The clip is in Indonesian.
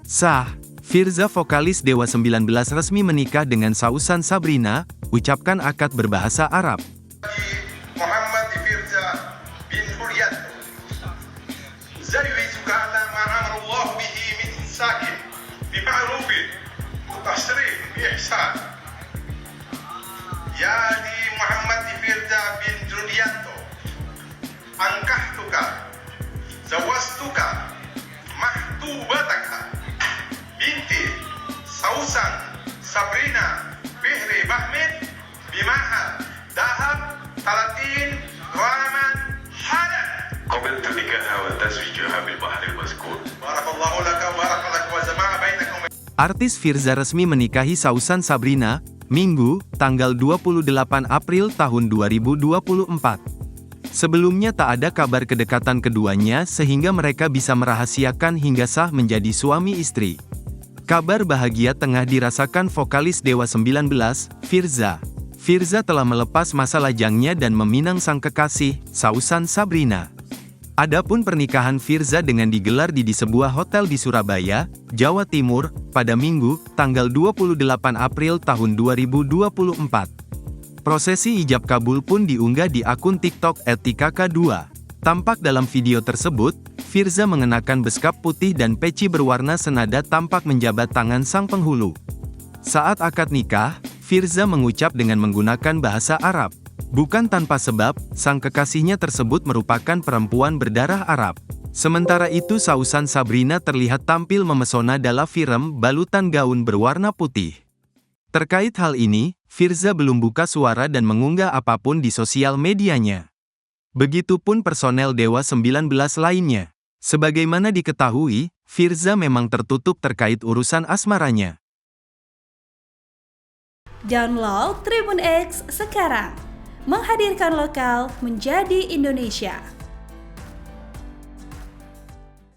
Sah, Firza vokalis Dewa 19 resmi menikah dengan Sausan Sabrina, ucapkan akad berbahasa Arab. Muhammad Firza bin Hurriyat زوجك على ما أمر الله به من ساكن بمعروف وتشريف بإحسان يا لي محمد فرزا بن جوليانتو أنكحتك زوجتك محبوبتك بنتي سوسن سابرينا بهري بحمد بمهر ذهب 30 غراما حالا قبلت نكاحها وتزويجها بالمهر المذكور. بارك الله لك وبارك لك وجمع بينكم. Artis Firza resmi menikahi Sausan Sabrina, Minggu, tanggal 28 April tahun 2024. Sebelumnya tak ada kabar kedekatan keduanya sehingga mereka bisa merahasiakan hingga sah menjadi suami istri. Kabar bahagia tengah dirasakan vokalis Dewa 19, Firza. Firza telah melepas masa lajangnya dan meminang sang kekasih, Sausan Sabrina. Adapun pernikahan Firza dengan digelar di sebuah hotel di Surabaya, Jawa Timur, pada Minggu, tanggal 28 April tahun 2024. Prosesi ijab kabul pun diunggah di akun TikTok @tikaka2. Tampak dalam video tersebut, Firza mengenakan beskap putih dan peci berwarna senada tampak menjabat tangan sang penghulu. Saat akad nikah, Firza mengucap dengan menggunakan bahasa Arab. Bukan tanpa sebab, sang kekasihnya tersebut merupakan perempuan berdarah Arab. Sementara itu Sausan Sabrina terlihat tampil memesona dalam film balutan gaun berwarna putih. Terkait hal ini, Firza belum buka suara dan mengunggah apapun di sosial medianya. Begitupun personel Dewa 19 lainnya. Sebagaimana diketahui, Firza memang tertutup terkait urusan asmaranya. Download Tribun X sekarang, menghadirkan lokal menjadi Indonesia.